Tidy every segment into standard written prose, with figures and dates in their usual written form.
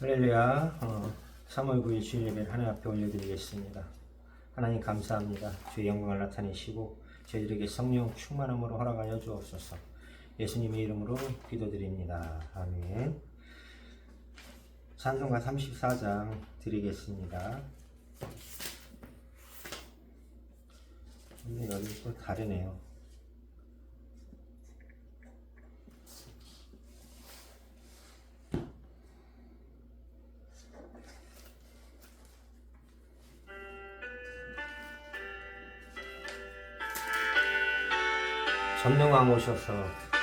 할렐루야. 3월 9일 주일 예배를 하나님 앞에 올려드리겠습니다. 하나님 감사합니다. 주의 영광을 나타내시고 저희들에게 성령 충만함으로 허락하여 주옵소서. 예수님의 이름으로 기도드립니다. 아멘. 찬송가 34장 드리겠습니다. 근데 여기 또 다르네요. 전능왕 오셔서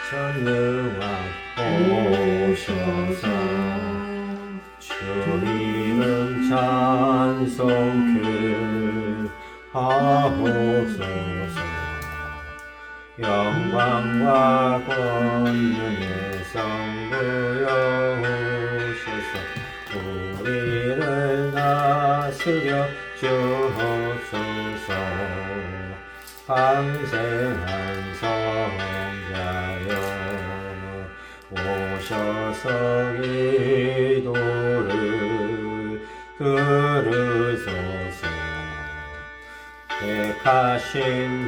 전능왕 오셔서 주 이름 찬송케 하옵소서. 영광과 권능의 성부여 오셔서 우리를 다스려 주옵소서. 방생한 성자여 오셔서 기도를 들으소서. 택하신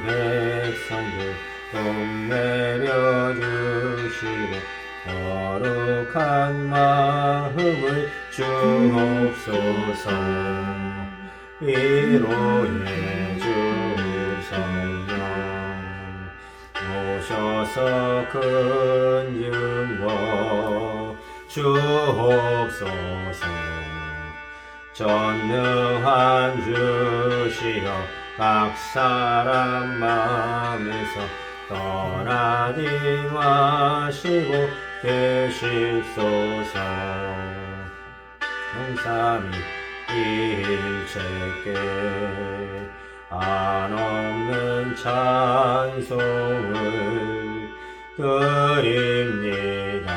백성들 복 내려주시고 거룩한 마음을 주옵소서. 위로의 주 성령 오셔서 근증워 주옵소서. 전능한 주시여 각 사람 마음에서 떠나지 마시고 계십소서. 삼위일체께 한없는 찬송을 드립니다.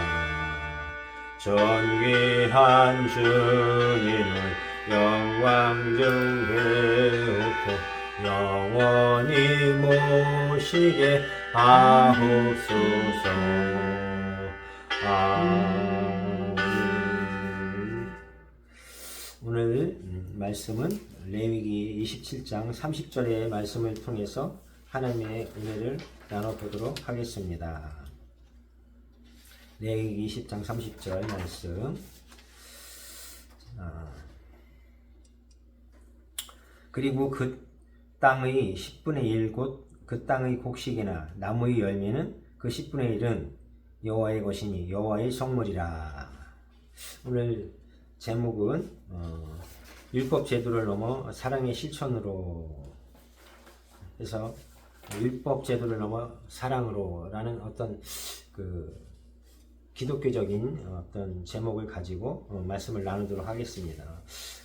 존귀한 주님을 영광 중 배우고 영원히 모시게 하옵소서. 오늘 말씀은 레위기 27장 30절의 말씀을 통해서 하나님의 은혜를 나눠보도록 하겠습니다. 레위기 20장 30절 말씀. 그리고 그 땅의 10분의 1 곧 그 땅의 곡식이나 나무의 열매는 그 10분의 1은 여호와의 것이니 여호와의 성물이라. 오늘 제목은 율법 제도를 넘어 사랑의 실천으로 해서 율법 제도를 넘어 사랑으로라는 어떤 그 기독교적인 어떤 제목을 가지고 말씀을 나누도록 하겠습니다.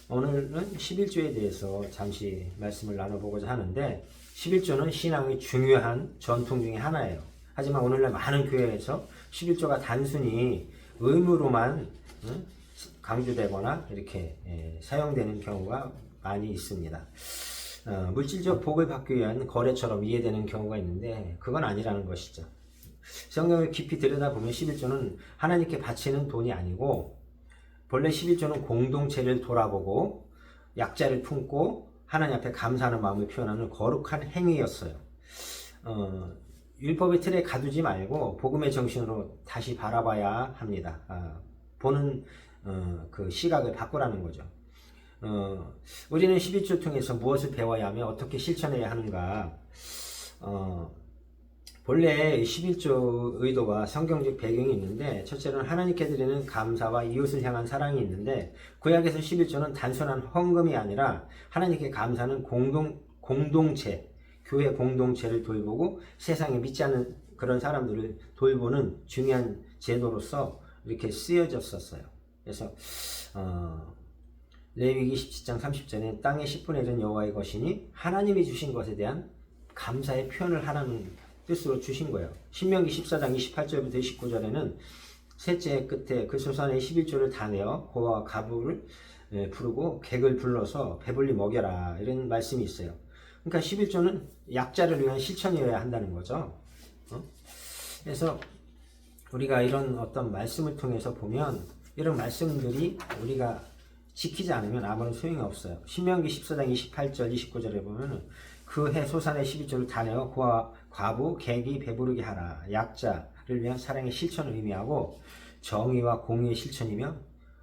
오늘은 11조에 대해서 잠시 말씀을 나눠보고자 하는데 11조는 신앙의 중요한 전통 중에 하나예요. 하지만 오늘날 많은 교회에서 11조가 단순히 의무로만 강조되거나 이렇게 사용되는 경우가 많이 있습니다. 물질적 복을 받기 위한 거래처럼 이해되는 경우가 있는데 그건 아니라는 것이죠. 성경을 깊이 들여다보면 11조는 하나님께 바치는 돈이 아니고 본래 11조는 공동체를 돌아보고 약자를 품고 하나님 앞에 감사하는 마음을 표현하는 거룩한 행위였어요. 율법의 틀에 가두지 말고 복음의 정신으로 다시 바라봐야 합니다. 보는 그 시각을 바꾸라는 거죠. 우리는 11조 통해서 무엇을 배워야 하며 어떻게 실천해야 하는가. 본래 11조 의도와 성경적 배경이 있는데 첫째로는 하나님께 드리는 감사와 이웃을 향한 사랑이 있는데 구약에서 11조는 단순한 헌금이 아니라 하나님께 감사하는 공동체, 교회 공동체를 돌보고 세상에 믿지 않는 그런 사람들을 돌보는 중요한 제도로서 이렇게 쓰여졌었어요. 그래서 레위기 17장 30절에 땅의 10분의 1은 여호와의 것이니 하나님이 주신 것에 대한 감사의 표현을 하라는 뜻으로 주신 거예요. 신명기 14장 28절부터 29절에는 셋째 끝에 그 소산의 11조를 다 내어 고와 가부를 부르고 객을 불러서 배불리 먹여라 이런 말씀이 있어요. 그러니까 11조는 약자를 위한 실천이어야 한다는 거죠. 그래서 우리가 이런 어떤 말씀을 통해서 보면 이런 말씀들이 우리가 지키지 않으면 아무런 소용이 없어요. 신명기 14장 28절 29절에 보면은 그 해 소산의 12조를 다 내어 과부, 객이 배부르게 하라. 약자를 위한 사랑의 실천을 의미하고 정의와 공의의 실천이며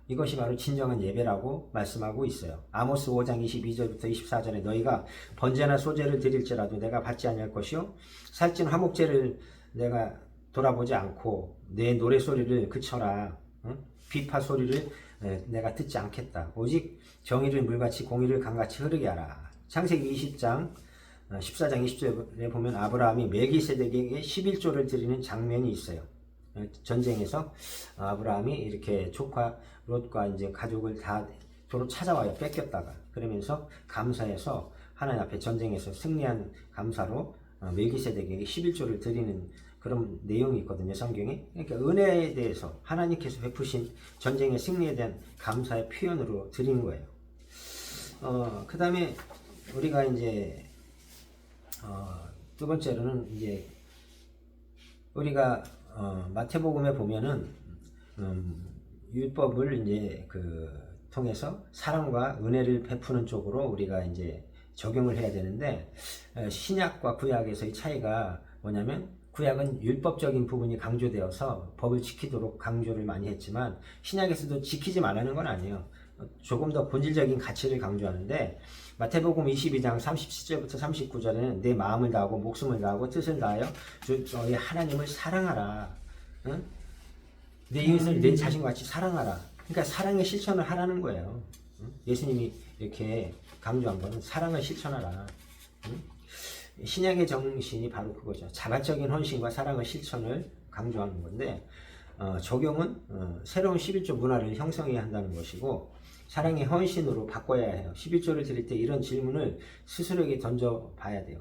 이것이 바로 진정한 예배라고 말씀하고 있어요. 아모스 5장 22절부터 24절에 너희가 번제나 소제를 드릴지라도 내가 받지 아니할 것이요 살찐 화목제를 내가 돌아보지 않고 내 노래소리를 그쳐라. 비파 소리를 내가 듣지 않겠다. 오직 정의를 물같이 공의를 강같이 흐르게 하라. 창세기 20장 14장 20절에 보면 아브라함이 멜기세덱에게 11조를 드리는 장면이 있어요. 전쟁에서 아브라함이 이렇게 조카 롯과 이제 가족을 다 도로 찾아와요. 뺏겼다가. 그러면서 감사해서 하나님 앞에 전쟁에서 승리한 감사로 멜기세덱에게 11조를 드리는 그런 내용이 있거든요. 성경에. 그러니까 은혜에 대해서 하나님께서 베푸신 전쟁의 승리에 대한 감사의 표현으로 드린 거예요. 그 다음에 우리가 이제 두 번째로는 이제 우리가 마태복음에 보면은 율법을 이제 통해서 사랑과 은혜를 베푸는 쪽으로 우리가 이제 적용을 해야 되는데 신약과 구약에서의 차이가 뭐냐면 구약은 율법적인 부분이 강조되어서 법을 지키도록 강조를 많이 했지만 신약에서도 지키지 말라는 건 아니에요. 조금 더 본질적인 가치를 강조하는데 마태복음 22장 37절부터 39절에는 내 마음을 다하고 목숨을 다하고 뜻을 다하여 너희 하나님을 사랑하라. 응? 내 이웃을 내 자신같이 사랑하라. 그러니까 사랑의 실천을 하라는 거예요. 응? 예수님이 이렇게 강조한 거는 사랑을 실천하라. 응? 신약의 정신이 바로 그거죠. 자발적인 헌신과 사랑의 실천을 강조하는 건데 적용은 새로운 11조 문화를 형성해야 한다는 것이고 사랑의 헌신으로 바꿔야 해요. 11조를 드릴 때 이런 질문을 스스로에게 던져봐야 돼요.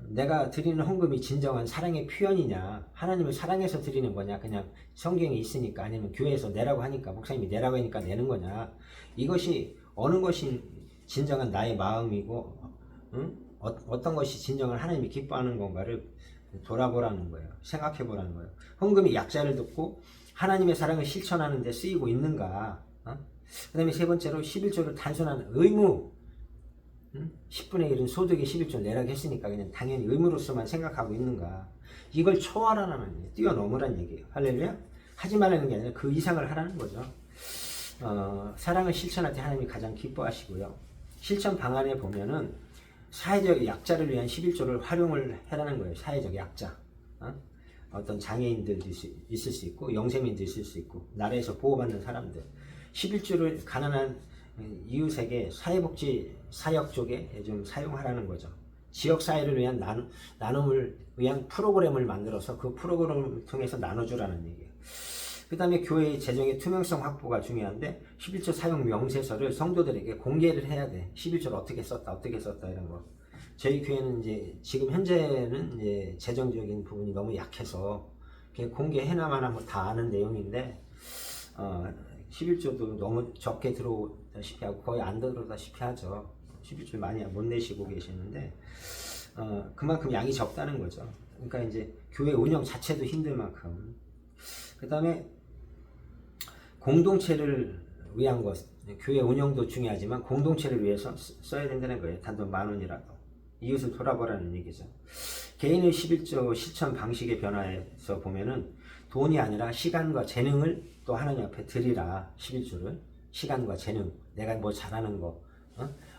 내가 드리는 헌금이 진정한 사랑의 표현이냐, 하나님을 사랑해서 드리는 거냐, 그냥 성경에 있으니까, 아니면 교회에서 내라고 하니까, 목사님이 내라고 하니까 내는 거냐, 이것이 어느 것이 진정한 나의 마음이고 어떤 것이 진정한 하나님이 기뻐하는 건가를 돌아보라는 거예요. 생각해 보라는 거예요. 헌금이 약자를 듣고 하나님의 사랑을 실천하는 데 쓰이고 있는가. 그 다음에 세 번째로 11조를 단순한 의무, 10분의 1은 소득의 11조 내라고 했으니까 그냥 당연히 의무로서만 생각하고 있는가. 이걸 초월하라는 얘기예요. 뛰어넘으라는 얘기예요. 할렐루야. 하지 말라는 게 아니라 그 이상을 하라는 거죠. 사랑을 실천할 때 하나님이 가장 기뻐하시고요. 실천 방안에 보면은 사회적 약자를 위한 11조를 활용을 해라는 거예요. 사회적 약자. 어떤 장애인들도 있을 수 있고 영세민도 있을 수 있고 나라에서 보호받는 사람들. 11조를 가난한 이웃에게 사회복지 사역 쪽에 좀 사용하라는 거죠. 지역사회를 위한 나눔을 위한 프로그램을 만들어서 그 프로그램을 통해서 나눠주라는 얘기예요. 그 다음에 교회의 재정의 투명성 확보가 중요한데 11조 사용 명세서를 성도들에게 공개를 해야 돼. 11조를 어떻게 썼다 이런 거. 저희 교회는 이제 지금 현재는 이제 재정적인 부분이 너무 약해서 공개해놔만 하면 다 아는 내용인데 11조도 너무 적게 들어오다시피 하고 거의 안 들어오다시피 하죠. 11조 많이 못 내시고 계시는데 그만큼 양이 적다는 거죠. 그러니까 이제 교회 운영 자체도 힘들 만큼. 그 다음에 공동체를 위한 것, 교회 운영도 중요하지만 공동체를 위해서 써야 된다는 거예요. 단돈 10,000원이라도. 이웃을 돌아보라는 얘기죠. 개인의 11조 실천 방식의 변화에서 보면은 돈이 아니라 시간과 재능을 또 하나님 앞에 드리라. 11조를 시간과 재능, 내가 뭐 잘하는 거,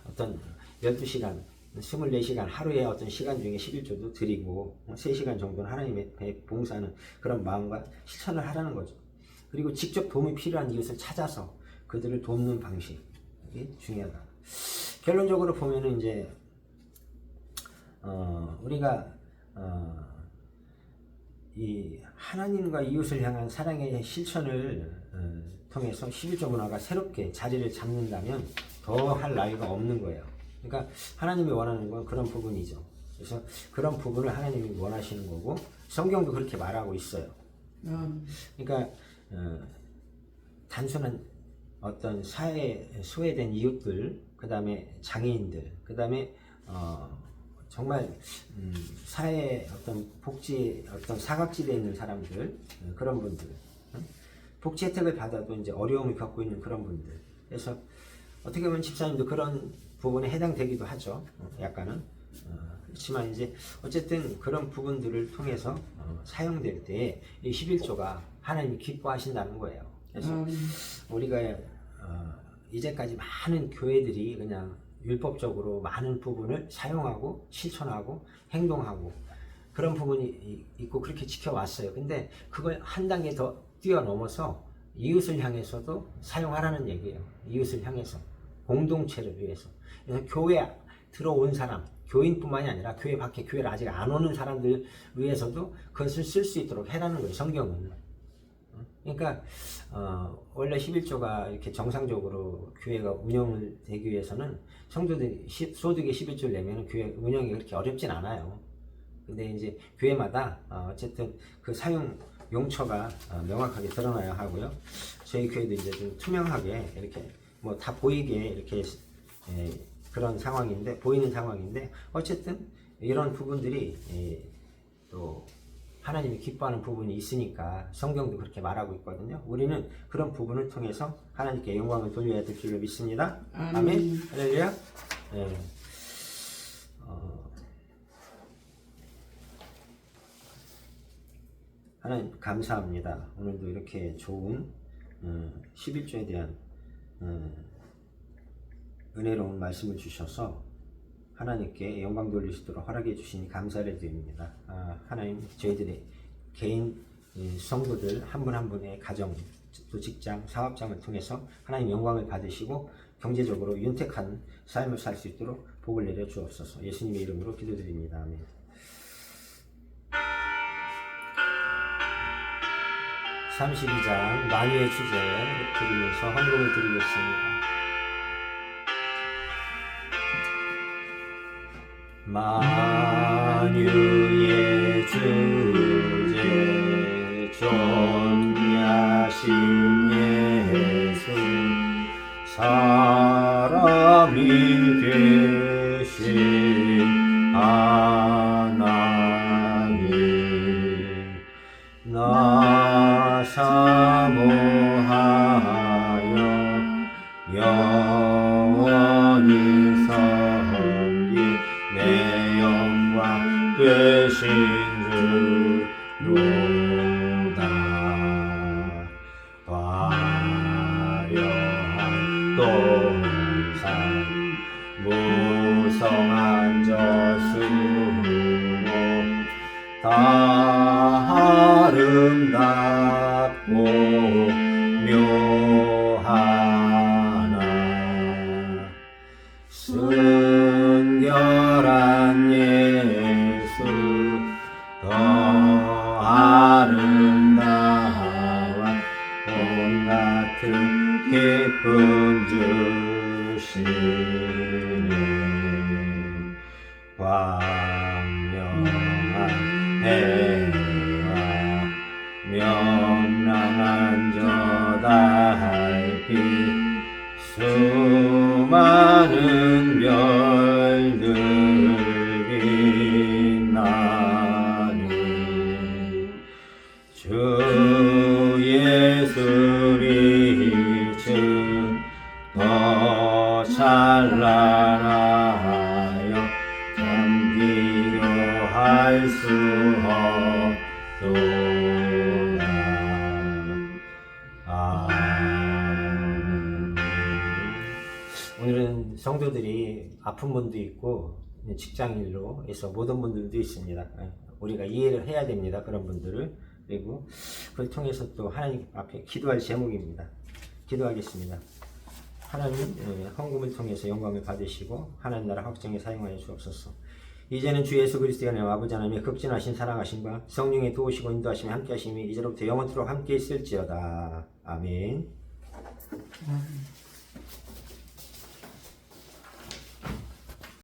어떤 12시간 24시간 하루에 어떤 시간 중에 11조도 드리고 3시간 정도는 하나님의 배에 봉사하는 그런 마음과 실천을 하라는 거죠. 그리고 직접 도움이 필요한 이웃을 찾아서 그들을 돕는 방식이 중요하다. 결론적으로 보면은 이제 우리가 이 하나님과 이웃을 향한 사랑의 실천을 통해서 11조 문화가 새롭게 자리를 잡는다면 더 할 나위가 없는 거예요. 그러니까 하나님이 원하는 건 그런 부분이죠. 그래서 그런 부분을 하나님이 원하시는 거고 성경도 그렇게 말하고 있어요. 그러니까 단순한 어떤 사회에 소외된 이웃들, 그 다음에 장애인들, 그 다음에 정말 사회의 어떤 복지, 어떤 사각지대에 있는 사람들, 그런 분들, 복지 혜택을 받아도 이제 어려움을 겪고 있는 그런 분들. 그래서 어떻게 보면 집사님도 그런 부분에 해당되기도 하죠. 약간은. 그렇지만 이제 어쨌든 그런 부분들을 통해서 사용될 때 이 11조가 하나님이 기뻐하신다는 거예요. 그래서 우리가 이제까지 많은 교회들이 그냥 율법적으로 많은 부분을 사용하고 실천하고 행동하고 그런 부분이 있고 그렇게 지켜왔어요. 근데 그걸 한 단계 더 뛰어넘어서 이웃을 향해서도 사용하라는 얘기예요. 이웃을 향해서 공동체를 위해서. 그래서 교회 들어온 사람, 교인뿐만이 아니라 교회 밖에 교회를 아직 안 오는 사람들 위해서도 그것을 쓸 수 있도록 해라는 거예요. 성경은. 그러니까 원래 11조가 이렇게 정상적으로 교회가 운영을 되기 위해서는 성도들이 소득의 11조를 내면 교회 운영이 그렇게 어렵진 않아요. 근데 이제 교회마다 어쨌든 그 사용 용처가 명확하게 드러나야 하고요. 저희 교회도 이제 좀 투명하게 이렇게 뭐 다 보이게 이렇게 그런 상황인데 보이는 상황인데 어쨌든 이런 부분들이 또 하나님이 기뻐하는 부분이 있으니까 성경도 그렇게 말하고 있거든요. 우리는 그런 부분을 통해서 하나님께 영광을 돌려야 될 줄로 믿습니다. 아멘. 할렐루야. 네. 하나님 감사합니다. 오늘도 이렇게 좋은 11조에 대한 은혜로운 말씀을 주셔서 하나님께 영광 돌리시도록 허락해 주시니 감사를 드립니다. 하나님 저희들의 개인 성도들 한 분 한 분의 가정, 또 직장, 사업장을 통해서 하나님 영광을 받으시고 경제적으로 윤택한 삶을 살 수 있도록 복을 내려 주옵소서. 예수님의 이름으로 기도드립니다. 아멘. (32장) 만유의 주제 드리면서 헌금을 드리겠습니다. 만유의 주제 존귀하신 예수 사람이 되신 하나님 나 사모하여 영원히 섬기 내 영광 되신 주로다. 화려한 동산 무성한 저수로 다 아름답고 묘하나 순결한 예수 더 아름다워 온 같은 기쁨 주시네. 광명한 해와 명랑한 저 달빛 수많은 별들 빛나니 주 예수 빛은 더 찬란하여 비교할 수 없도다. 아멘. 오늘은 성도들이 아픈 분도 있고 직장일로 해서 모든 분들도 있습니다. 우리가 이해를 해야 됩니다. 그런 분들을. 그리고 그걸 통해서 또 하나님 앞에 기도할 제목입니다. 기도하겠습니다. 하나님 헌금을 통해서 영광을 받으시고 하나님 나라 확정에 사용하여 주옵소서. 이제는 주 예수 그리스도의 은혜와 아버지 하나님의 극진하신 사랑하심과 성령의 도우시고 인도하심이 함께하심이 이제로부터 영원토록 함께 있을지어다. 아멘.